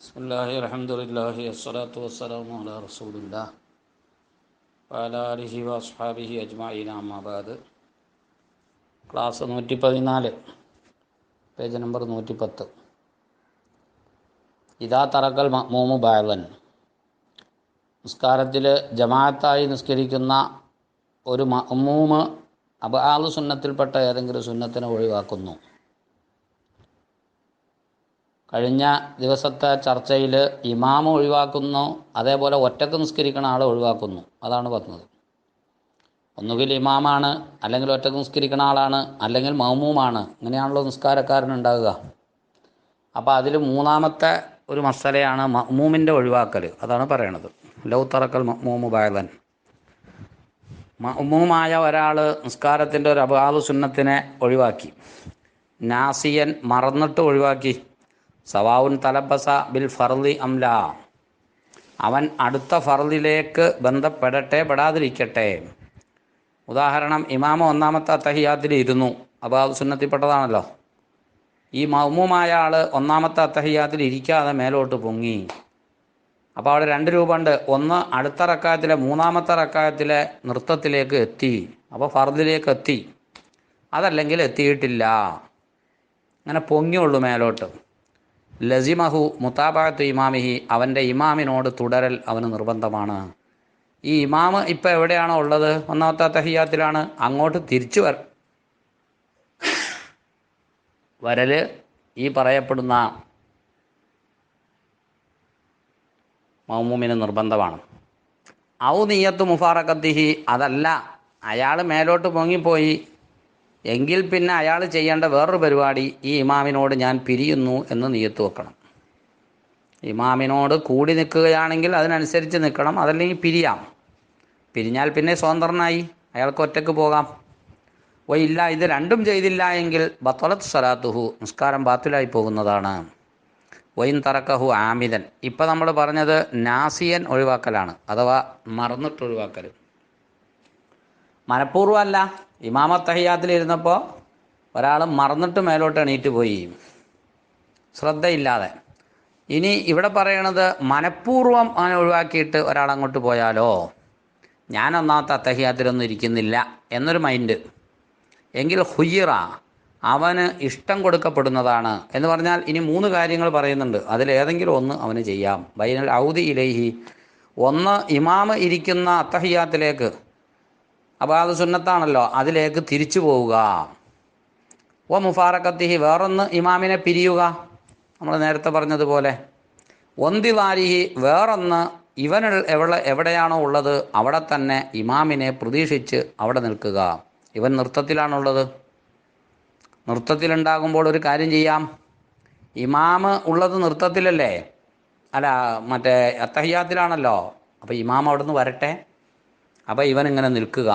ബിസ്മില്ലാഹി അൽഹംദുലില്ലാഹി അസ്സലാത്തു വസ്സലാമു അലാ റസൂലില്ലാഹ് വഅലാ ആലിഹി വഅസ്ഹാബിഹി അജ്മഈൻ അമ്മാ ബഅദ്. Class 114, page number 110. ഇദാ തറക്കൽ മഅ്മൂമു ബഅദൻ. നിസ്കാരത്തിൽ ജമാഅത്തായി നിസ്കരിക്കുന്ന ഒരു മഅ്മൂമ് അബ്ആദു സുന്നത്തിൽപ്പെട്ട ഏതെങ്കിലും സുന്നത്തിനെ ഒഴിവാക്കുന്നു. കഴിഞ്ഞ ദിവസത്തെ ചർച്ചയിൽ ഇമാമ് ഒഴിവാക്കുന്നു, അതേപോലെ ഒറ്റക്ക് നിസ്കരിക്കുന്ന ആളെ ഒഴിവാക്കുന്നു. അതാണ് പറഞ്ഞത്. ഒന്നുകിൽ ഇമാമാണ്, അല്ലെങ്കിൽ ഒറ്റക്ക് നിസ്കരിക്കുന്ന ആളാണ്, അല്ലെങ്കിൽ മഅ്മൂമാണ്. ഇങ്ങനെയാണല്ലോ നിസ്കാരക്കാരനുണ്ടാകുക. അപ്പോൾ അതിൽ മൂന്നാമത്തെ ഒരു മസലയാണ് മഅ്മൂമിൻ്റെ ഒഴിവാക്കൽ. അതാണ് പറയണത്. ലൗ തറക്കൽ മഅ്മൂമു ബഅദൻ. മഅ്മൂമായ ഒരാൾ നിസ്കാരത്തിൻ്റെ ഒരു അബ്ആദു സുന്നത്തിനെ ഒഴിവാക്കി. നാസിയൻ, മറന്നിട്ട് ഒഴിവാക്കി. സവാവുൻ തലബസ ബിൽ ഫർളി അംല. അവൻ അടുത്ത ഫർളിലേക്ക് ബന്ധപ്പെടട്ടെ പെടാതിരിക്കട്ടെ. ഉദാഹരണം, ഇമാമ ഒന്നാമത്തെ അത്തഹിയാത്തിൽ ഇരുന്നു, അബ്ആദു സുന്നത്തിൽപ്പെട്ടതാണല്ലോ. ഈ മഅ്മൂമായ ആൾ ഒന്നാമത്തെ അത്തഹിയാത്തിൽ ഇരിക്കാതെ മേലോട്ട് പൊങ്ങി. അപ്പോൾ അവിടെ രണ്ട് രൂപമുണ്ട്. ഒന്ന്, അടുത്ത റക്കായത്തിലെ മൂന്നാമത്തെ റക്കായത്തിലെ നൃത്തത്തിലേക്ക് എത്തി, അപ്പോൾ ഫർദിലേക്ക് എത്തി. അതല്ലെങ്കിൽ എത്തിയിട്ടില്ല, അങ്ങനെ പൊങ്ങിയുള്ളൂ മേലോട്ട്. ലസിമഹു മുതാബഅത്തു ഇമാമിഹി. അവൻ്റെ ഇമാമിനോട് തുടരൽ അവന് നിർബന്ധമാണ്. ഈ ഇമാമ് ഇപ്പം എവിടെയാണോ ഉള്ളത്, ഒന്നാമത്തെ തഹിയ്യാത്തിലാണ്, അങ്ങോട്ട് തിരിച്ചു വരൽ ഈ പറയപ്പെടുന്ന മഅ്മൂമിന് നിർബന്ധമാണ്. ഔ നിയ്യത്തു മുഫാറഖത്തിഹി. അതല്ല, അയാൾ മേലോട്ട് പൊങ്ങിപ്പോയി എങ്കിൽ പിന്നെ അയാൾ ചെയ്യേണ്ട വേറൊരു പരിപാടി, ഈ ഇമാമിനോട് ഞാൻ പിരിയുന്നു എന്ന് നിയ്യത്ത് വെക്കണം. ഇമാമിനോട് കൂടി നിൽക്കുകയാണെങ്കിൽ അതിനനുസരിച്ച് നിൽക്കണം, അതല്ലെങ്കിൽ പിരിയാം. പിരിഞ്ഞാൽ പിന്നെ സ്വതന്ത്രനായി, അയാൾക്ക് ഒറ്റക്ക് പോകാം. ഇല്ല, ഇത് രണ്ടും ചെയ്തില്ല എങ്കിൽ ബത്തലത്ത് സ്വലാത്തുഹു, നിസ്കാരം ബാത്തിലായി പോകുന്നതാണ്. വൈൻ തറക്കഹു ആമിദൻ. ഇപ്പം നമ്മൾ പറഞ്ഞത് നാസിയൻ ഒഴിവാക്കലാണ്, അഥവാ മറന്നിട്ട് ഒഴിവാക്കൽ. മനഃപൂർവ്വമല്ല, ഇമാമ തഹിയ്യാത്തിലിരുന്നപ്പോൾ ഒരാൾ മറന്നിട്ട് മേലോട്ട് എണീറ്റ് പോയി, ശ്രദ്ധയില്ലാതെ. ഇനി ഇവിടെ പറയണത് മനഃപൂർവ്വം അവനെ ഒഴിവാക്കിയിട്ട് ഒരാൾ അങ്ങോട്ട് പോയാലോ, ഞാൻ ഒന്നാമത്തെ അത്തഹിയ്യാത്തിലൊന്നും ഇരിക്കുന്നില്ല എന്നൊരു മൈൻഡ്, എങ്കിൽ ഹുയ്യിറ, അവന് ഇഷ്ടം കൊടുക്കപ്പെടുന്നതാണ്. എന്ന് പറഞ്ഞാൽ ഇനി 3 കാര്യങ്ങൾ പറയുന്നുണ്ട്, അതിലേതെങ്കിലും ഒന്ന് അവന് ചെയ്യാം. ബൈനൽ ഔദി ഇലൈഹി. ഒന്ന്, ഇമാമ് ഇരിക്കുന്ന അത്തഹിയ്യാത്തിലേക്ക്, അപ്പോൾ അത് സുന്നത്താണല്ലോ, അതിലേക്ക് തിരിച്ചു പോവുക. മുഫാറഖത്തിഹി. വേറൊന്ന്, ഇമാമിനെ പിരിയുക, നമ്മൾ നേരത്തെ പറഞ്ഞതുപോലെ. ഒന്തിലാരിഹി. വേറൊന്ന്, ഇവൻ എവിടെയാണോ ഉള്ളത് അവിടെ തന്നെ ഇമാമിനെ പ്രതീക്ഷിച്ച് അവിടെ നിൽക്കുക. ഇവൻ നൃത്തത്തിലാണുള്ളത്. നൃത്തത്തിലുണ്ടാകുമ്പോൾ ഒരു കാര്യം ചെയ്യാം, ഇമാമ് ഉള്ളത് നൃത്തത്തിലല്ലേ, അല്ല മറ്റേ അത്തഹിയ്യാത്തിലാണല്ലോ. അപ്പോൾ ഇമാം അവിടെ നിന്ന് വരട്ടെ, അപ്പോൾ ഇവൻ ഇങ്ങനെ നിൽക്കുക.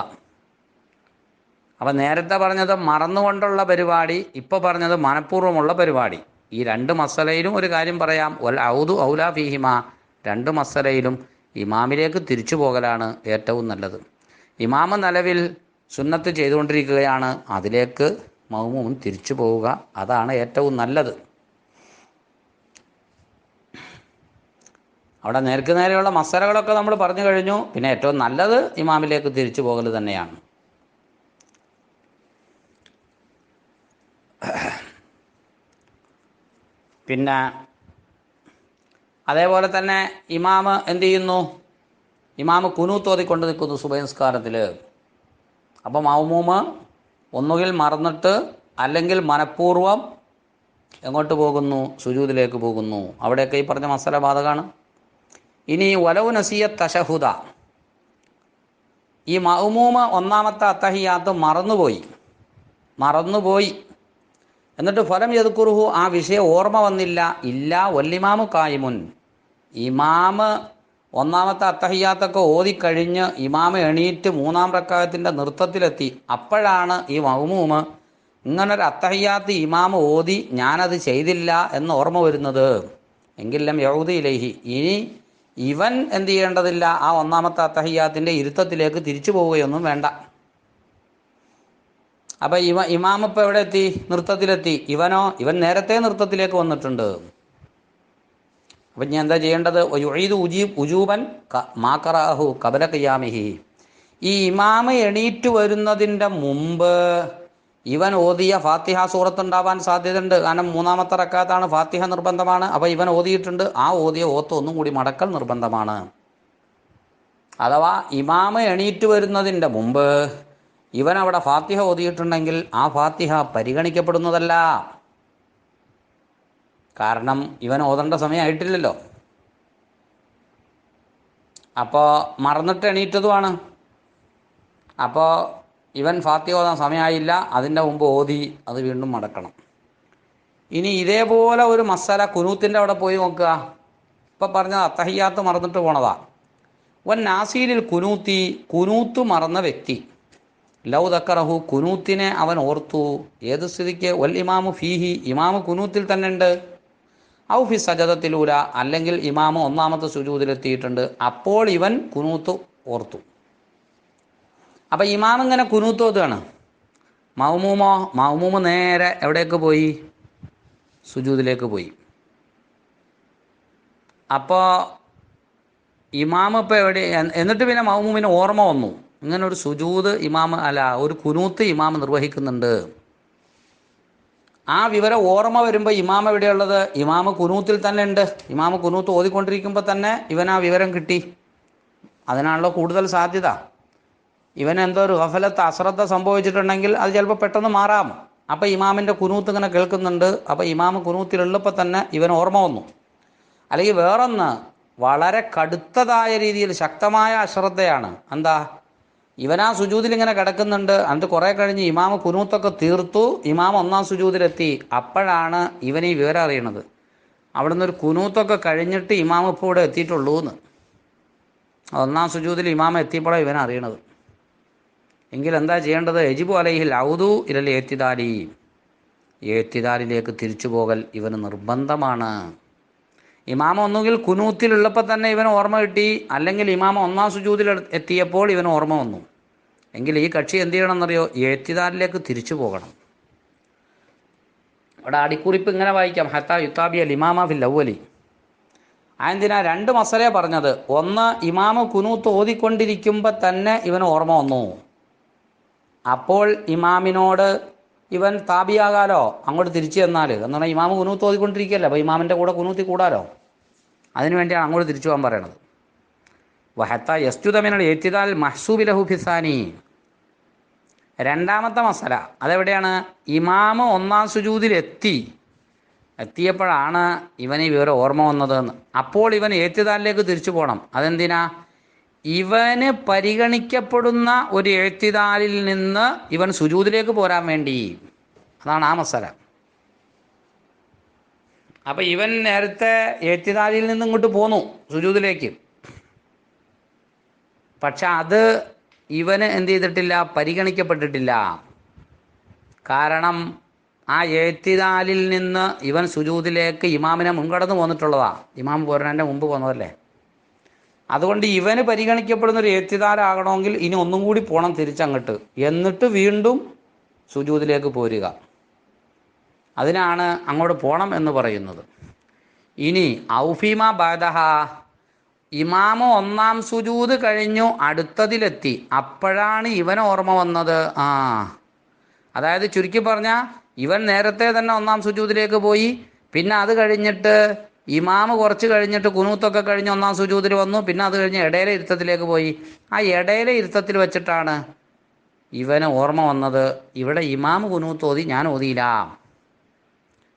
അപ്പം നേരത്തെ പറഞ്ഞത് മറന്നുകൊണ്ടുള്ള പരിപാടി, ഇപ്പോൾ പറഞ്ഞത് മനഃപൂർവ്വമുള്ള പരിപാടി. ഈ 2 മസലയിലും ഒരു കാര്യം പറയാം, വൽ ഔദു ഔലാ ഫീഹിമ. 2 മസലയിലും ഇമാമിലേക്ക് തിരിച്ചു പോകലാണ് ഏറ്റവും നല്ലത്. ഇമാമ നിലവിൽ സുന്നത്ത് ചെയ്തുകൊണ്ടിരിക്കുകയാണ്, അതിലേക്ക് മഅ്മൂമും തിരിച്ചു പോവുക, അതാണ് ഏറ്റവും നല്ലത്. അവിടെ നേർക്ക് നേരെയുള്ള മസലകളൊക്കെ നമ്മൾ പറഞ്ഞു കഴിഞ്ഞു. പിന്നെ ഏറ്റവും നല്ലത് ഇമാമിലേക്ക് തിരിച്ചു പോകൽ തന്നെയാണ്. പിന്നെ അതേപോലെ തന്നെ ഇമാമ് എന്ത് ചെയ്യുന്നു, ഇമാമ് കുനൂത്ത് ഓതിക്കൊണ്ട് നിൽക്കുന്നു സുബഹി നിസ്കാരത്തിൽ. അപ്പോൾ മഅ്മൂമ് ഒന്നുകിൽ മറന്നിട്ട് അല്ലെങ്കിൽ മനഃപൂർവ്വം എങ്ങോട്ട് പോകുന്നു, സുജൂദിലേക്ക് പോകുന്നു. അവിടെയൊക്കെ ഈ പറഞ്ഞ മസല ബാധകമാണ്. ഇനി വലൗ നസിയ തശഹുദ. ഈ മഅ്മൂമ് ഒന്നാമത്തെ അത്തഹിയ്യാത്ത് മറന്നുപോയി എന്നിട്ട് ഫലം യദ്കുറുഹു, ആ വിഷയം ഓർമ്മ വന്നില്ല. ഇല്ല വല്ലിമാമു കായിമുൻ. ഇമാമ് ഒന്നാമത്തെ അത്തഹിയ്യാത്തൊക്കെ ഓതിക്കഴിഞ്ഞ് ഇമാമ് എണീറ്റ് 3-ാം റക്അത്തിന്റെ നൃത്തത്തിലെത്തി. അപ്പോഴാണ് ഈ മഅ്മൂമ് ഇങ്ങനൊരു അത്തഹിയ്യാത്ത് ഇമാമ് ഓതി ഞാനത് ചെയ്തില്ല എന്ന് ഓർമ്മ വരുന്നത്. എങ്കിലും യഊദു ഇലൈഹി. ഇനി ഇവൻ എന്ത് ചെയ്യേണ്ടതില്ല, ആ ഒന്നാമത്തെ അത്തഹിയ്യാത്തിൻ്റെ ഇരുത്തത്തിലേക്ക് തിരിച്ചു പോവുകയൊന്നും വേണ്ട. അപ്പം ഇമാം ഇപ്പോൾ എവിടെ എത്തി, നൃത്തത്തിലെത്തി. ഇവൻ നേരത്തെ നൃത്തത്തിലേക്ക് വന്നിട്ടുണ്ട്. അപ്പം ഞാൻ എന്താ ചെയ്യേണ്ടത്? യുഈദു ഉജൂബൻ മാക്കറാഹു കബല ഖിയാമിഹി. ഈ ഇമാമ് എണീറ്റ് വരുന്നതിൻ്റെ മുമ്പ് ഇവൻ ഓതിയ ഫാത്തിഹ സൂറത്ത് ഉണ്ടാവാൻ സാധ്യതയുണ്ട്. കാരണം മൂന്നാമത്തെ റക്കാത്താണ്, ഫാത്തിഹ നിർബന്ധമാണ്. അപ്പോൾ ഇവൻ ഓതിയിട്ടുണ്ട്. ആ ഓതിയ ഓത്ത് ഒന്നും കൂടി മടക്കൽ നിർബന്ധമാണ്. അഥവാ ഇമാമ് എണീറ്റ് വരുന്നതിൻ്റെ മുമ്പ് ഇവൻ അവിടെ ഫാത്തിഹ ഓതിയിട്ടുണ്ടെങ്കിൽ ആ ഫാത്തിഹ പരിഗണിക്കപ്പെടുന്നതല്ല. കാരണം ഇവൻ ഓതേണ്ട സമയമായിട്ടില്ലല്ലോ. അപ്പോൾ മറന്നിട്ട് എണീറ്റതുമാണ്. അപ്പോൾ ഇവൻ ഫാത്തിഹ ഓതാൻ സമയമായില്ല, അതിൻ്റെ മുമ്പ് ഓതി അത് വീണ്ടും മടക്കണം. ഇനി ഇതേപോലെ ഒരു മസാല കുനൂത്തിൻ്റെ അവിടെ പോയി നോക്കുക. ഇപ്പം പറഞ്ഞത് അത്തഹിയാത്ത് മറന്നിട്ട് പോണതാ. വൻ നാസീലിൽ കുനൂത്തി, കുനൂത്ത് മറന്ന വ്യക്തി, ലൗ ദക്കറഹു, കുനൂത്തിനെ അവൻ ഓർത്തു. ഏത് സ്ഥിതിക്ക്? വൽ ഇമാമു ഫീഹി, ഇമാമ് കുനൂത്തിൽ തന്നെ ഉണ്ട്. ഔ ഫി സജദത്തിലൂല, അല്ലെങ്കിൽ ഇമാമ് ഒന്നാമത്തെ സുജൂദിലെത്തിയിട്ടുണ്ട്. അപ്പോൾ ഇവൻ കുനൂത്ത് ഓർത്തു. അപ്പം ഇമാം ഇങ്ങനെ കുനൂത്ത് ഓതുകയാണ്. മൗമൂമ് നേരെ എവിടേക്ക് പോയി? സുജൂദിലേക്ക് പോയി. അപ്പോൾ ഇമാമ് ഇപ്പോൾ എവിടെ? എന്നിട്ട് പിന്നെ മൗമൂമിന് ഓർമ്മ വന്നു, ഇങ്ങനെ ഒരു സുജൂദ് ഇമാമ് ഒരു കുനൂത്ത് ഇമാമ് നിർവഹിക്കുന്നുണ്ട്. ആ വിവരം ഓർമ്മ വരുമ്പോൾ ഇമാം എവിടെയുള്ളത്? ഇമാമ് കുനൂത്തിൽ തന്നെ ഉണ്ട്. ഇമാമ് കുനൂത്ത് ഓതിക്കൊണ്ടിരിക്കുമ്പോൾ തന്നെ ഇവൻ ആ വിവരം കിട്ടി. അതിനാണല്ലോ കൂടുതൽ സാധ്യത. ഇവൻ എന്തോ ഒരു ഗഫലത്ത്, അശ്രദ്ധ സംഭവിച്ചിട്ടുണ്ടെങ്കിൽ അത് ചിലപ്പോൾ പെട്ടെന്ന് മാറാം. അപ്പോൾ ഇമാമിൻ്റെ കുനൂത്ത് ഇങ്ങനെ കേൾക്കുന്നുണ്ട്. അപ്പോൾ ഇമാമ് കുനൂത്തിലുള്ളപ്പോൾ തന്നെ ഇവൻ ഓർമ്മ വന്നു. അല്ലെങ്കിൽ വേറൊന്ന്, വളരെ കടുത്തതായ രീതിയിൽ ശക്തമായ അശ്രദ്ധയാണ്. എന്താ? ഇവൻ ആ സുജൂദിൽ ഇങ്ങനെ കിടക്കുന്നുണ്ട്. എന്നിട്ട് കുറേ കഴിഞ്ഞ് ഇമാമ് കുനൂത്തൊക്കെ തീർത്തു, ഇമാം ഒന്നാം സുജൂദിലെത്തി. അപ്പോഴാണ് ഇവൻ ഈ വിവരം അറിയണത്. അവിടുന്ന് ഒരു കുനൂത്തൊക്കെ കഴിഞ്ഞിട്ട് ഇമാമ് ഇപ്പോൾ ഇവിടെ എത്തിയിട്ടുള്ളൂ എന്ന്. ഒന്നാം സുജൂദിൽ ഇമാമ എത്തിയപ്പോഴാണ് ഇവൻ അറിയണത്. എങ്കിൽ എന്താ ചെയ്യേണ്ടത്? യജിബു അലൈഹിൽ ഔദു ഇലൽ ഏത്തിദാലി, ഏത്തിദാലിലേക്ക് തിരിച്ചു പോകൽ ഇവന് നിർബന്ധമാണ്. ഇമാമ ഒന്നുകിൽ കുനൂത്തിലുള്ളപ്പോൾ തന്നെ ഇവന് ഓർമ്മ കിട്ടി, അല്ലെങ്കിൽ ഇമാമ ഒന്നാം സുജൂദിൽ എത്തിയപ്പോൾ ഇവന് ഓർമ്മ വന്നു. എങ്കിൽ ഈ കക്ഷി എന്ത് ചെയ്യണമെന്നറിയോ? ഏത്തിദാലിലേക്ക് തിരിച്ചു പോകണം. അവിടെ അടിക്കുറിപ്പ് ഇങ്ങനെ വായിക്കാം: ഹത്താ യുത്താബിയ ഇമാമ ഫിൽ അവ്വലി. അതെന്തിനാ രണ്ട് മസലയെ പറഞ്ഞത്? ഒന്ന്, ഇമാമ കുനൂത്ത് ഓതിക്കൊണ്ടിരിക്കുമ്പോൾ തന്നെ ഇവന് ഓർമ്മ വന്നു. അപ്പോൾ ഇമാമിനോട് ഇവൻ താബിയാകാലോ, അങ്ങോട്ട് തിരിച്ചു ചെന്നാൽ. എന്ന് പറഞ്ഞാൽ ഇമാമ് കുനൂത്ത് ഓതിക്കൊണ്ടിരിക്കുകയല്ലേ, അപ്പോൾ ഇമാമിൻ്റെ കൂടെ കുനൂത്തി കൂടാലോ. അതിനുവേണ്ടിയാണ് അങ്ങോട്ട് തിരിച്ചു പോകാൻ പറയണത്. വഹത്ത യസ്തുദമിനൽ ഏത്തിദാൽ മഹ്സൂബി ലഹു ഫിസാനി. രണ്ടാമത്തെ മസല അതെവിടെയാണ്? ഇമാമ് ഒന്നാം സുജൂദിൽ എത്തിയപ്പോഴാണ് ഇവന് ഈ വിവരം ഓർമ്മ വന്നതെന്ന്. അപ്പോൾ ഇവൻ ഏത്തിദാലിലേക്ക് തിരിച്ചു പോകണം. അതെന്തിനാ? ഇവന് പരിഗണിക്കപ്പെടുന്ന ഒരു ഏത്തിദാലിൽ നിന്ന് ഇവൻ സുജൂദിലേക്ക് പോരാൻ വേണ്ടി. അതാണ് ആ മസല. അപ്പം ഇവൻ നേരത്തെ ഏത്തിദാലിൽ നിന്ന് ഇങ്ങോട്ട് പോന്നു സുജൂദിലേക്ക്. പക്ഷെ അത് ഇവന് എന്ത് ചെയ്തിട്ടില്ല? പരിഗണിക്കപ്പെട്ടിട്ടില്ല. കാരണം ആ ഏത്തിദാലിൽ നിന്ന് ഇവൻ സുജൂദിലേക്ക് ഇമാമിനെ മുൻകടന്ന് പോന്നിട്ടുള്ളതാ. ഇമാം പോരണേൻ്റെ മുമ്പ് പോന്നതല്ലേ. അതുകൊണ്ട് ഇവന് പരിഗണിക്കപ്പെടുന്ന ഒരു ഏത്തിദാലാകണമെങ്കിൽ ഇനി ഒന്നും കൂടി പോകണം തിരിച്ചങ്ങോട്ട്, എന്നിട്ട് വീണ്ടും സുജൂദിലേക്ക് പോരുക. അതിനാണ് അങ്ങോട്ട് പോകണം എന്ന് പറയുന്നത്. ഇനി ഔഫീമ ബാദഹ, ഇമാമ് ഒന്നാം സുജൂദ് കഴിഞ്ഞു അടുത്തതിലെത്തി, അപ്പോഴാണ് ഇവൻ ഓർമ്മ വന്നത്. അതായത് ചുരുക്കി പറഞ്ഞാൽ ഇവൻ നേരത്തെ തന്നെ ഒന്നാം സുജൂദിലേക്ക് പോയി. പിന്നെ അത് കഴിഞ്ഞിട്ട് ഇമാമ് കുറച്ച് കഴിഞ്ഞിട്ട് കുനൂത്തൊക്കെ കഴിഞ്ഞ് ഒന്നാം സുജൂദിൽ വന്നു. പിന്നെ അത് കഴിഞ്ഞ് ഇടയിലെ ഇരുത്തത്തിലേക്ക് പോയി. ആ ഇടയിലെ ഇരുത്തത്തിൽ വെച്ചിട്ടാണ് ഇവന് ഓർമ്മ വന്നത്, ഇവിടെ ഇമാമ് കുനൂത്ത് ഓതി, ഞാൻ ഓതിയില്ല.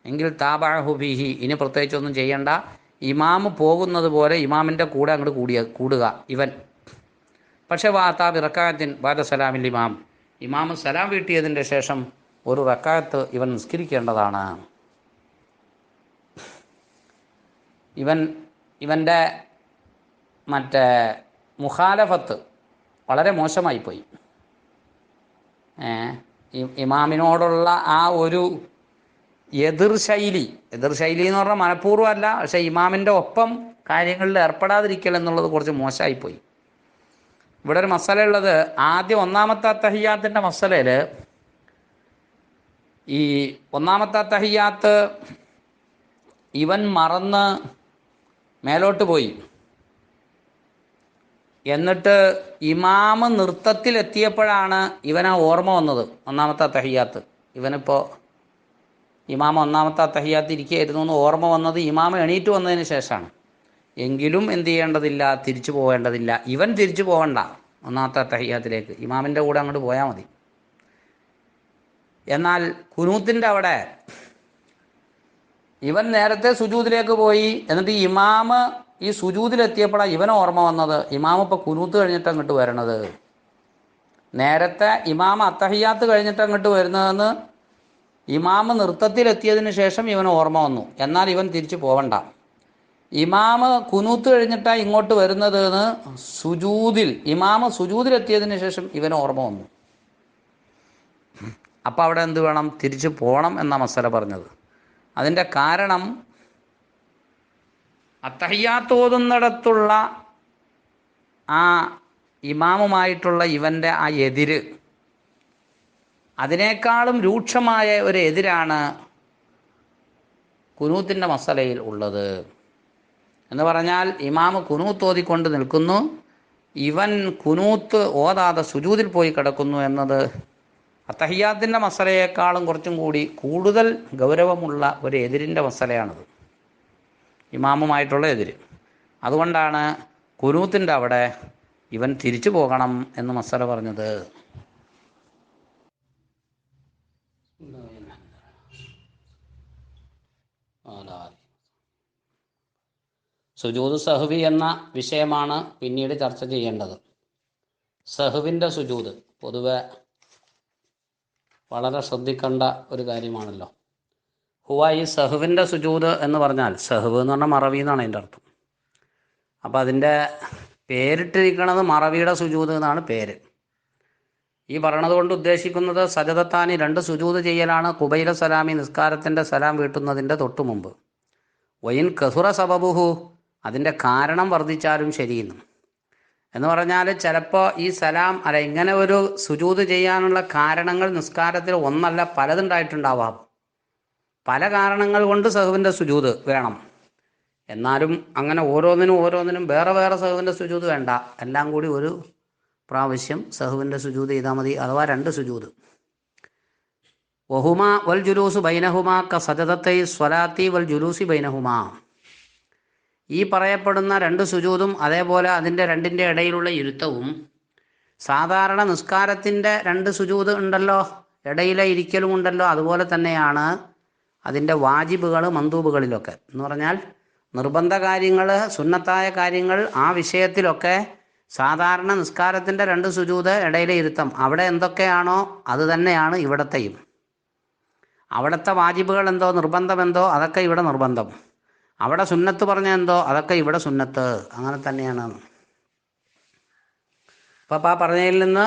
എങ്കിൽ താബഅഹു ഫീഹി, ഇനി പ്രത്യേകിച്ചൊന്നും ചെയ്യണ്ട. ഇമാമ് പോകുന്നത് പോലെ ഇമാമിൻ്റെ കൂടെ അങ്ങോട്ട് കൂടുക ഇവൻ. പക്ഷേ വാത്താബി റക്കായത്തിൻ ബാദ സലാമിൽ ഇമാം, ഇമാമ് സലാം വീട്ടിയതിൻ്റെ ശേഷം ഒരു റക്കായത്ത് ഇവൻ നിസ്കരിക്കേണ്ടതാണ്. ഇവൻ്റെ മറ്റേ മുഖാലഫത്ത് വളരെ മോശമായിപ്പോയി. ഇമാമിനോടുള്ള ആ ഒരു എതിർ ശൈലി എന്ന് പറഞ്ഞാൽ മനഃപൂർവ്വമല്ല, പക്ഷേ ഇമാമിൻ്റെ ഒപ്പം കാര്യങ്ങളിൽ ഏർപ്പെടാതിരിക്കൽ എന്നുള്ളത് കുറച്ച് മോശമായിപ്പോയി. ഇവിടെ ഒരു മസല ഉള്ളത്, ആദ്യം ഒന്നാമത്തെ അത്തഹിയാത്തിൻ്റെ മസലയിൽ ഈ ഒന്നാമത്തെ അത്തഹിയാത്ത് ഇവൻ മറന്ന് മേലോട്ട് പോയി. എന്നിട്ട് ഇമാമ് നൃത്തത്തിലെത്തിയപ്പോഴാണ് ഇവനാ ഓർമ്മ വന്നത്, ഒന്നാമത്തെ തഹിയാത്ത്. ഇവനിപ്പോൾ ഇമാമ ഒന്നാമത്തെ തഹിയാത്ത് ഇരിക്കുകയായിരുന്നു എന്ന് ഓർമ്മ വന്നത് ഇമാമ എണീറ്റ് വന്നതിന് ശേഷമാണ്. എങ്കിലും എന്ത് ചെയ്യേണ്ടതില്ല, തിരിച്ചു പോവേണ്ടതില്ല. ഇവൻ തിരിച്ചു പോകണ്ട ഒന്നാമത്തെ തഹിയാത്തിലേക്ക്, ഇമാമിൻ്റെ കൂടെ അങ്ങോട്ട് പോയാൽ മതി. എന്നാൽ കുനൂത്തിൻ്റെ അവിടെ ഇവൻ നേരത്തെ സുജൂദിലേക്ക് പോയി. എന്നിട്ട് ഇമാമ് ഈ സുജൂദിലെത്തിയപ്പോഴാണ് ഇവൻ ഓർമ്മ വന്നത്, ഇമാമ് ഇപ്പോൾ കുനൂത്ത് കഴിഞ്ഞിട്ട് അങ്ങോട്ട് വരണത്. നേരത്തെ ഇമാമ അത്തഹിയാത്ത് കഴിഞ്ഞിട്ട് അങ്ങോട്ട് വരുന്നതെന്ന് ഇമാമ് നൃത്തത്തിലെത്തിയതിന് ശേഷം ഇവൻ ഓർമ്മ വന്നു. എന്നാൽ ഇവൻ തിരിച്ചു പോവണ്ട. ഇമാമ് കുനൂത്ത് കഴിഞ്ഞിട്ടാണ് ഇങ്ങോട്ട് വരുന്നത് എന്ന് ഇമാമ് സുജൂദിലെത്തിയതിന് ശേഷം ഇവൻ ഓർമ്മ വന്നു. അപ്പോൾ അവിടെ എന്ത് വേണം, തിരിച്ചു പോകണം എന്ന മസല പറഞ്ഞത്. അതിൻ്റെ കാരണം അത്തഹിയാത്ത് ഓതുന്നിടത്തുള്ള ആ ഇമാമുമായിട്ടുള്ള ഇവൻ്റെ ആ എതിര്, അതിനേക്കാളും രൂക്ഷമായ ഒരു എതിരാണ് കുനൂത്തിൻ്റെ മസലയിൽ ഉള്ളത്. എന്ന് പറഞ്ഞാൽ ഇമാമ് കുനൂത്ത് ഓതിക്കൊണ്ട് നിൽക്കുന്നു, ഇവൻ കുനൂത്ത് ഓതാതെ സുജൂദിൽ പോയി കിടക്കുന്നു എന്നത് അത്തഹിയാത്തിൻ്റെ മസലയേക്കാളും കുറച്ചും കൂടി കൂടുതൽ ഗൗരവമുള്ള ഒരു എതിരിൻ്റെ മസലയാണത്, ഇമാമുമായിട്ടുള്ള എതിര്. അതുകൊണ്ടാണ് കുനൂത്തിൻ്റെ അവിടെ ഇവൻ തിരിച്ചു പോകണം എന്ന് മസല പറഞ്ഞത്. സുജൂദ് സഹ്വി എന്ന വിഷയമാണ് പിന്നീട് ചർച്ച ചെയ്യേണ്ടത്. സഹ്വിൻ്റെ സുജൂദ് പൊതുവെ വളരെ ശ്രദ്ധിക്കേണ്ട ഒരു കാര്യമാണല്ലോ. ഈ സഹ്വിൻ്റെ സുജൂദ് എന്ന് പറഞ്ഞാൽ, സഹ്വ് എന്ന് പറഞ്ഞാൽ മറവി എന്നാണ് അതിൻ്റെ അർത്ഥം. അപ്പോൾ അതിൻ്റെ പേരിട്ടിരിക്കുന്നത് മറവിയുടെ സുജൂദ് എന്നാണ് പേര്. ഈ പറയണത് കൊണ്ട് ഉദ്ദേശിക്കുന്നത് സജദത്താനി 2 സുജൂദ് ചെയ്യലാണ് ഖുബൈല സലാമി, നിസ്കാരത്തിൻ്റെ സലാം വീട്ടുന്നതിൻ്റെ തൊട്ടു മുമ്പ്. വയിൻ കസുറ സബബുഹു, അതിൻ്റെ കാരണം വർദ്ധിച്ചാലും ശരിയെന്നും. എന്ന് പറഞ്ഞാൽ ചിലപ്പോൾ ഈ സലാം ഇങ്ങനെ ഒരു സുജൂദ് ചെയ്യാനുള്ള കാരണങ്ങൾ നിസ്കാരത്തിൽ ഒന്നല്ല പലതുണ്ടായിട്ടുണ്ടാവാം. പല കാരണങ്ങൾ കൊണ്ട് സഹ്വിൻ്റെ സുജൂദ് വേണം. എന്നാലും അങ്ങനെ ഓരോന്നിനും വേറെ വേറെ സഹ്വിൻ്റെ സുജൂദ് വേണ്ട, എല്ലാം കൂടി ഒരു പ്രാവശ്യം സഹ്വിൻ്റെ സുജൂദ് ചെയ്താൽ മതി, അഥവാ 2 സുജൂദ്. വഹുമ വൽ ജുലൂസ് ബൈനഹുമ ക സജദത്തൈ സ്വലാത്തി വൽ ജുലൂസി ബൈനഹുമ. ഈ പറയപ്പെടുന്ന 2 സുജൂദും അതേപോലെ അതിൻ്റെ രണ്ടിൻ്റെ ഇടയിലുള്ള ഇരുത്തവും സാധാരണ നിസ്കാരത്തിൻ്റെ 2 സുജൂദ് ഉണ്ടല്ലോ, ഇടയിലെ ഇരിക്കലും ഉണ്ടല്ലോ, അതുപോലെ തന്നെയാണ് അതിൻ്റെ വാജിബുകൾ മന്ദൂബുകളിലൊക്കെ. എന്ന് പറഞ്ഞാൽ നിർബന്ധ കാര്യങ്ങൾ, സുന്നത്തായ കാര്യങ്ങൾ, ആ വിഷയത്തിലൊക്കെ സാധാരണ നിസ്കാരത്തിൻ്റെ 2 സുജൂദ്, ഇടയിലെ ഇരുത്തം, അവിടെ എന്തൊക്കെയാണോ അത് തന്നെയാണ് ഇവിടത്തെയും. അവിടുത്തെ വാജിബുകൾ എന്തോ, നിർബന്ധം എന്തോ, അതൊക്കെ ഇവിടെ നിർബന്ധം. അവിടെ സുന്നത്ത് പറഞ്ഞ എന്തോ അതൊക്കെ ഇവിടെ സുന്നത്ത്. അങ്ങനെ തന്നെയാണ്. അപ്പോൾ ആ പറഞ്ഞതിൽ നിന്ന്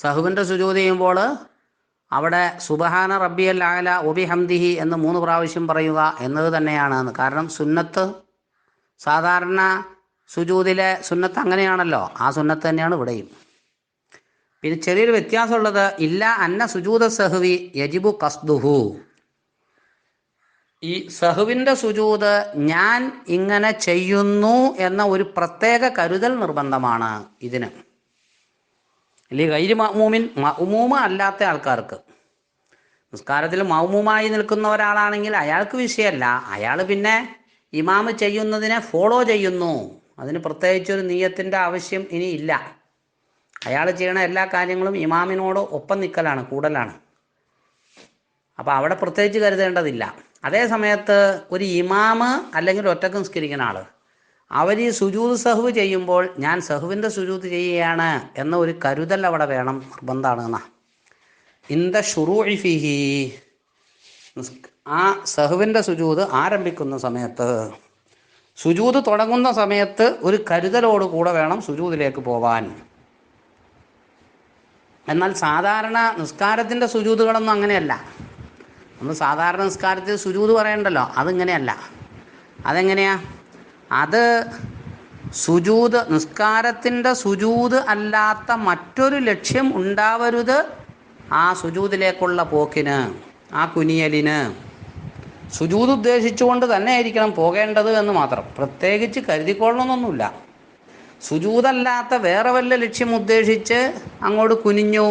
സഹ്വിൻ്റെ സുജൂദ് ചെയ്യുമ്പോൾ അവിടെ സുബ്ഹാന റബ്ബിയൽ അഅല വബിഹംദിഹി എന്ന് 3 പ്രാവശ്യം പറയുക എന്നത് തന്നെയാണ്. കാരണം സുന്നത്ത് സാധാരണ സുജൂദിലെ സുന്നത്ത് അങ്ങനെയാണല്ലോ, ആ സുന്നത്ത് തന്നെയാണ് ഇവിടെയും. പിന്നെ ചെറിയൊരു വ്യത്യാസമുള്ളത്, ഇല്ല അന്ന സുജൂദ സഹ്വി യജിബു ഖസ്ദുഹു. ഈ സഹ്വിൻ്റെ സുജൂദ് ഞാൻ ഇങ്ങനെ ചെയ്യുന്നു എന്ന ഒരു പ്രത്യേക കരുതൽ നിർബന്ധമാണ് ഇതിന്. അല്ലെങ്കിൽ ഗൈരി മഅ്മൂമ അല്ലാത്ത ആൾക്കാർക്ക്, നിസ്കാരത്തിൽ മഅ്മൂമായി നിൽക്കുന്ന ഒരാളാണെങ്കിൽ അയാൾക്ക് വിഷയമല്ല, അയാൾ പിന്നെ ഇമാമ് ചെയ്യുന്നതിനെ ഫോളോ ചെയ്യുന്നു, അതിന് പ്രത്യേകിച്ചൊരു നിയ്യത്തിൻ്റെ ആവശ്യം ഇനി ഇല്ല. അയാൾ ചെയ്യണ എല്ലാ കാര്യങ്ങളും ഇമാമിനോട് ഒപ്പം നിൽക്കലാണ്, കൂടലാണ്. അപ്പോൾ അവിടെ പ്രത്യേകിച്ച് കരുതേണ്ടതില്ല. അതേ സമയത്ത് ഒരു ഇമാമ് അല്ലെങ്കിൽ ഒറ്റക്ക് നിസ്കരിക്കുന്ന ആൾ, അവർ ഈ സുജൂദ് സഹ്വ് ചെയ്യുമ്പോൾ ഞാൻ സഹ്വിൻ്റെ സുജൂദ് ചെയ്യുകയാണ് എന്ന ഒരു കരുതൽ അവിടെ വേണം, നിർബന്ധമാണ് എന്നാ. ഇന്ദ ഷുറൂഇ ഫീഹി, ആ സഹ്വിൻ്റെ സുജൂദ് ആരംഭിക്കുന്ന സമയത്ത്, സുജൂദ് തുടങ്ങുന്ന സമയത്ത് ഒരു കരുതലോട് കൂടെ വേണം സുജൂദിലേക്ക് പോവാൻ. എന്നാൽ സാധാരണ നിസ്കാരത്തിൻ്റെ സുജൂദുകളൊന്നും അങ്ങനെയല്ല. നമ്മൾ സാധാരണ നിസ്കാരത്തിൽ സുജൂദ് പറയണ്ടല്ലോ, അതിങ്ങനെയല്ല. അതെങ്ങനെയാ? അത് സുജൂദ്, നിസ്കാരത്തിൻ്റെ സുജൂദ് അല്ലാത്ത മറ്റൊരു ലക്ഷ്യം ഉണ്ടാവരുത് ആ സുജൂദിലേക്കുള്ള പോക്കിന്, ആ കുനിയലിന്. സുജൂദ് ഉദ്ദേശിച്ചുകൊണ്ട് തന്നെ ആയിരിക്കണം പോകേണ്ടത് എന്ന് മാത്രം. പ്രത്യേകിച്ച് കരുതിക്കൊള്ളണമെന്നൊന്നുമില്ല. സുജൂദല്ലാത്ത വേറെ വല്ല ലക്ഷ്യം ഉദ്ദേശിച്ച് അങ്ങോട്ട് കുനിഞ്ഞു,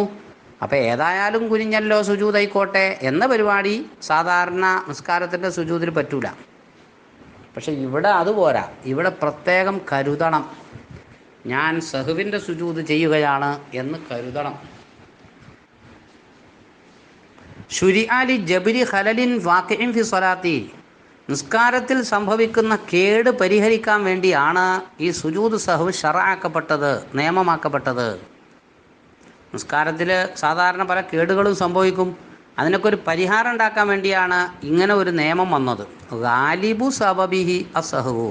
അപ്പോൾ ഏതായാലും കുനിഞ്ഞല്ലോ സുജൂദായിക്കോട്ടെ എന്ന പരിപാടി സാധാരണ നിസ്കാരത്തിൻ്റെ സുജൂദിൽ പറ്റൂല. പക്ഷെ ഇവിടെ അതുപോരാ. ഇവിടെ പ്രത്യേകം കരുതണം. ഞാൻ സഹ്വിൻ്റെ സുജൂദ് ചെയ്യുകയാണ് എന്ന് കരുതണം. ശുരിഅലി ജബരി ഖലലിൻ വാഖിഇൻ ഫി സ്വലാത്തി, നിസ്കാരത്തിൽ സംഭവിക്കുന്ന കേട് പരിഹരിക്കാൻ വേണ്ടിയാണ് ഈ സുജൂദ് സഹ്വ് ശറഅാക്കപ്പെട്ടത്, നിയമമാക്കപ്പെട്ടത്. നിസ്കാരത്തിൽ സാധാരണ പല കേടുകളും സംഭവിക്കും. അതിനൊക്കെ ഒരു പരിഹാരം ഉണ്ടാക്കാൻ വേണ്ടിയാണ് ഇങ്ങനെ ഒരു നിയമം വന്നത്. ഗാലിബു സബബിഹി അസഹ്വു,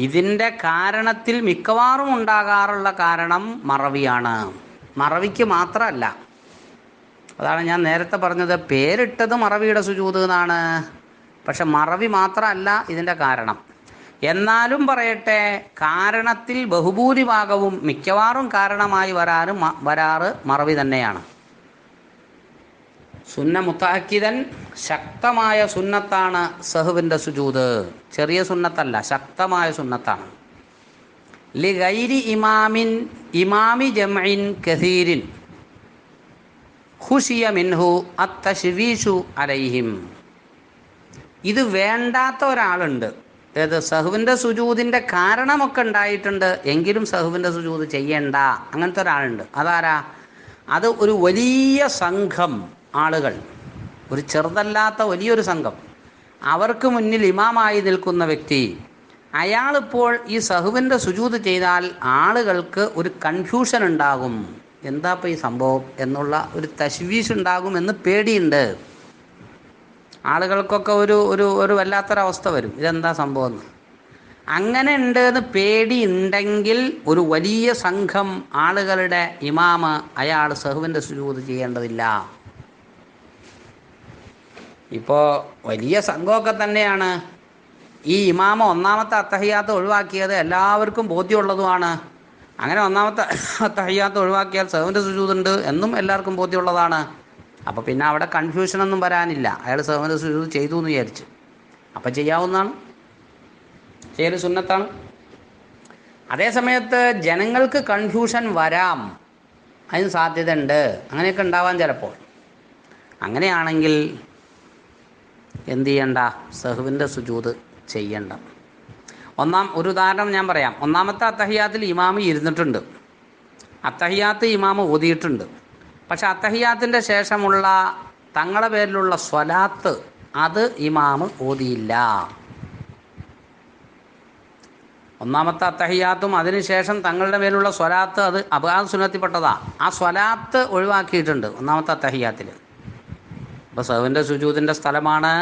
ഇതിൻ്റെ കാരണത്തിൽ മിക്കവാറും ഉണ്ടാകാറുള്ള കാരണം മറവിയാണ്. മറവിക്ക് മാത്രമല്ല, അതാണ് ഞാൻ നേരത്തെ പറഞ്ഞത്, പേരിട്ടത് മറവിയുടെ സുജൂദ് എന്നാണ്. പക്ഷെ മറവി മാത്രമല്ല ഇതിൻ്റെ കാരണം. എന്നാലും പറയട്ടെ, കാരണത്തിൽ ബഹുഭൂരിഭാഗവും മിക്കവാറും കാരണമായി വരാറ് മറവി തന്നെയാണ്. സുന്ന മുത്തഅക്കിദൻ, ശക്തമായ സുന്നത്താണ് സഹ്വിൻ്റെ സുജൂദ്. ചെറിയ സുന്നത്തല്ല, ശക്തമായ സുന്നത്താണ്. ലിഗൈരി ഇമാമി ജംഇൻ കസീരിൻ ഖുശിയ മിൻഹു അത്തശ്വീഷു അലൈഹിം. ഇത് വേണ്ടാത്ത ഒരാളുണ്ട്. ഏത്? സഹ്വിൻ്റെ സുജൂദിൻ്റെ കാരണമൊക്കെ ഉണ്ടായിട്ടുണ്ട്, എങ്കിലും സഹ്വിൻ്റെ സുജൂദ് ചെയ്യേണ്ട അങ്ങനത്തെ ഒരാളുണ്ട്. അതാരാ? അത് ഒരു വലിയ സംഘം ആളുകൾ, ഒരു ചെറുതല്ലാത്ത വലിയൊരു സംഘം, അവർക്ക് മുന്നിൽ ഇമാമായി നിൽക്കുന്ന വ്യക്തി. അയാളിപ്പോൾ ഈ സഹ്വിൻ്റെ സുജൂദ് ചെയ്താൽ ആളുകൾക്ക് ഒരു കൺഫ്യൂഷൻ ഉണ്ടാകും. എന്താ ഇപ്പോൾ ഈ സംഭവം എന്നുള്ള ഒരു തശ്വീഷ് ഉണ്ടാകുമെന്ന് പേടിയുണ്ട്. ആളുകൾക്കൊക്കെ ഒരു വല്ലാത്തൊരവസ്ഥ വരും, ഇതെന്താ സംഭവം എന്ന്. അങ്ങനെ ഉണ്ട് എന്ന് പേടി ഉണ്ടെങ്കിൽ ഒരു വലിയ സംഘം ആളുകളുടെ ഇമാമ് അയാൾ സഹ്വിൻ്റെ സുജൂദ് ചെയ്യേണ്ടതില്ല. ഇപ്പോൾ വലിയ സംഘമൊക്കെ തന്നെയാണ്. ഈ ഇമാമ ഒന്നാമത്തെ അത്തഹിയാത്ത് ഒഴിവാക്കിയത് എല്ലാവർക്കും ബോധ്യമുള്ളതുമാണ്. അങ്ങനെ ഒന്നാമത്തെ അത്തഹിയാത്ത് ഒഴിവാക്കിയാൽ സഹ്വിൻ്റെ സുജൂദുണ്ട് എന്നും എല്ലാവർക്കും ബോധ്യമുള്ളതാണ്. അപ്പോൾ പിന്നെ അവിടെ കൺഫ്യൂഷനൊന്നും വരാനില്ല. അയാൾ സഹ്വിൻ്റെ സുജൂദ് ചെയ്തു എന്ന് വിചാരിച്ച് അപ്പം ചെയ്യാവുന്നതാണ്, ചെയ്യൽ സുന്നത്താണ്. അതേസമയത്ത് ജനങ്ങൾക്ക് കൺഫ്യൂഷൻ വരാം, അതിന് സാധ്യതയുണ്ട്. അങ്ങനെയൊക്കെ ഉണ്ടാവാൻ ചിലപ്പോൾ. അങ്ങനെയാണെങ്കിൽ എന്തു ചെയ്യണ്ട? സഹ്വിൻ്റെ സുജൂദ് ചെയ്യണ്ട. ഒരു ഉദാഹരണം ഞാൻ പറയാം. ഒന്നാമത്തെ അത്തഹിയാത്തിൽ ഇമാമ് ഇരുന്നിട്ടുണ്ട്, അത്തഹിയാത്ത് ഇമാമ് ഓതിയിട്ടുണ്ട്. പക്ഷെ അത്തഹിയാത്തിൻ്റെ ശേഷമുള്ള തങ്ങളുടെ പേരിലുള്ള സ്വലാത്ത് അത് ഇമാമ് ഓതിയില്ല. ഒന്നാമത്തെ അത്തഹിയാത്തും അതിനുശേഷം തങ്ങളുടെ മേലുള്ള സ്വലാത്ത് അത് അബ്ഗാദ് സുന്നത്തിൽപ്പെട്ടതാ. ആ സ്വലാത്ത് ഒഴിവാക്കിയിട്ടുണ്ട് ഒന്നാമത്തെ അത്തഹിയാത്തിൽ. അപ്പോൾ സഹ്വിൻ്റെ സുജൂദിൻ്റെ സ്ഥലമാണ്.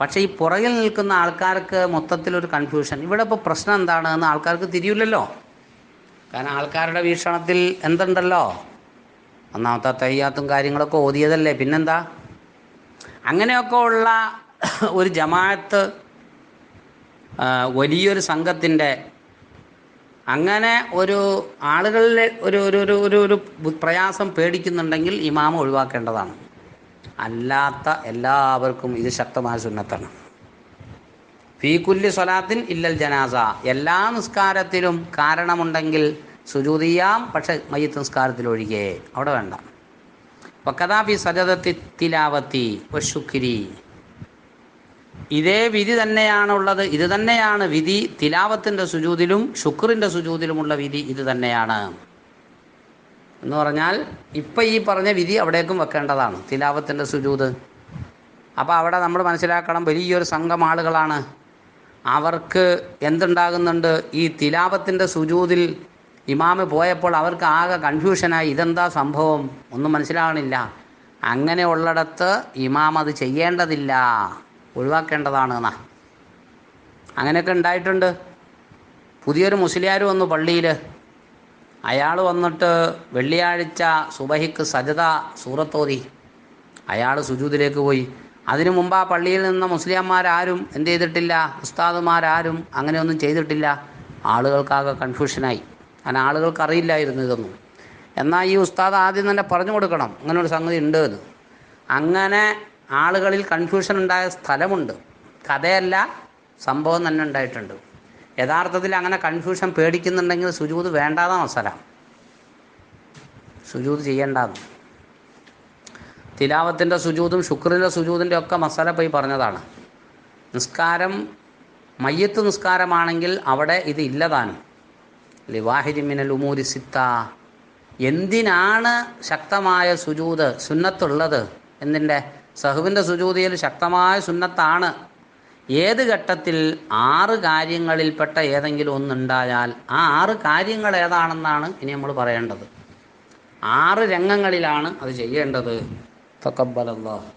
പക്ഷേ ഈ പുറകിൽ നിൽക്കുന്ന ആൾക്കാർക്ക് മൊത്തത്തിലൊരു കൺഫ്യൂഷൻ. ഇവിടെ ഇപ്പോൾ പ്രശ്നം എന്താണെന്ന് ആൾക്കാർക്ക് തിരിയില്ലല്ലോ. കാരണം ആൾക്കാരുടെ വീക്ഷണത്തിൽ എന്തുണ്ടല്ലോ, ഒന്നാമത്തെ അത്തഹിയാത്തും കാര്യങ്ങളൊക്കെ ഓതിയതല്ലേ, പിന്നെന്താ? അങ്ങനെയൊക്കെ ഉള്ള ഒരു ജമാഅത്ത്, വലിയൊരു സംഘത്തിൻ്റെ അങ്ങനെ ഒരു ആളുകളിലെ ഒരു പ്രയാസം പേടിക്കുന്നുണ്ടെങ്കിൽ ഇമാമ ഒഴിവാക്കേണ്ടതാണ്. അല്ലാത്ത എല്ലാവർക്കും ഇത് ശക്തമായ സുന്നത്താണ്. ഫീ കുല്ലി സ്വലാത്തിൻ ഇല്ലൽ ജനാസ, എല്ലാ നിസ്കാരത്തിലും കാരണമുണ്ടെങ്കിൽ സുജൂദ് ചെയ്യാം, പക്ഷെ മയ്യിത്ത് നിസ്കാരത്തിൽ ഒഴികെ അവിടെ വേണ്ട. വക്കദാ ഫി സജദത്തി തിലാവത്തി വശുക്രി, ഇതേ വിധി തന്നെയാണുള്ളത്. ഇത് തന്നെയാണ് വിധി തിലാവത്തിൻ്റെ സുജൂദിലും ശുക്രിൻ്റെ സുജൂദിലുമുള്ള വിധി ഇത് തന്നെയാണ്. എന്ന് പറഞ്ഞാൽ ഇപ്പം ഈ പറഞ്ഞ വിധി അവിടേക്കും വെക്കേണ്ടതാണ്, തിലാവത്തിൻ്റെ സുജൂദ്. അപ്പോൾ അവിടെ നമ്മൾ മനസ്സിലാക്കണം, വലിയൊരു സംഘം ആളുകളാണ്. അവർക്ക് എന്തുണ്ടാകുന്നുണ്ട്? ഈ തിലാവത്തിൻ്റെ സുജൂദിൽ ഇമാമ് പോയപ്പോൾ അവർക്ക് ആകെ കൺഫ്യൂഷനായി. ഇതെന്താ സംഭവം, ഒന്നും മനസ്സിലാകണില്ല. അങ്ങനെ ഉള്ളിടത്ത് ഇമാം അത് ചെയ്യേണ്ടതില്ല, ഒഴിവാക്കേണ്ടതാണ് എന്നാ. അങ്ങനെയൊക്കെ ഉണ്ടായിട്ടുണ്ട്. പുതിയൊരു മുസ്ലിയാർ വന്നു പള്ളിയിൽ. അയാൾ വന്നിട്ട് വെള്ളിയാഴ്ച സുബഹിക്ക് സജദ സൂറത്തോതി അയാൾ സുജൂദിലേക്ക് പോയി. അതിനു മുമ്പ് ആ പള്ളിയിൽ നിന്ന മുസ്ലിംമാരാരും എന്ത് ചെയ്തിട്ടില്ല, ഉസ്താദുമാരാരും അങ്ങനെയൊന്നും ചെയ്തിട്ടില്ല. ആളുകൾക്കാകെ കൺഫ്യൂഷനായി. കാരണം ആളുകൾക്ക് അറിയില്ലായിരുന്നു ഇതൊന്നും. എന്നാൽ ഈ ഉസ്താദ് ആദ്യം തന്നെ പറഞ്ഞു കൊടുക്കണം, അങ്ങനെ ഒരു സംഗതി ഉണ്ട് എന്ന്. അങ്ങനെ ആളുകളിൽ കൺഫ്യൂഷൻ ഉണ്ടായ സ്ഥലമുണ്ട്. കഥയല്ല, സംഭവം തന്നെ ഉണ്ടായിട്ടുണ്ട്. യഥാർത്ഥത്തിൽ അങ്ങനെ കൺഫ്യൂഷൻ പേടിക്കുന്നുണ്ടെങ്കിൽ സുജൂദ് വേണ്ടാതാ മസല, സുജൂദ് ചെയ്യേണ്ടാന്ന്. തിലാവത്തിൻ്റെ സുജൂദും ശുക്രിൻ്റെ സുജൂദിൻ്റെ ഒക്കെ മസല പോയി പറഞ്ഞതാണ്. നിസ്കാരം മയ്യത്ത് നിസ്കാരമാണെങ്കിൽ അവിടെ ഇത് ഇല്ലതാനും. ലിവാഹിദി മിനൽ ഉമൂരി സിത്ത, എന്തിനാണ് ശക്തമായ സുജൂദ് സുന്നത്തുള്ളത്? എന്തിൻ്റെ? സഹുവിൻ്റെ സുജൂദിയിൽ ശക്തമായ സുന്നത്താണ്. ഏത് ഘട്ടത്തിൽ? 6 കാര്യങ്ങളിൽപ്പെട്ട ഏതെങ്കിലും ഒന്നുണ്ടായാൽ ആ 6 കാര്യങ്ങൾ ഏതാണെന്നാണ് ഇനി നമ്മൾ പറയേണ്ടത്. 6 രംഗങ്ങളിലാണ് അത് ചെയ്യേണ്ടത്. തഖബ്ബലല്ലാഹ്.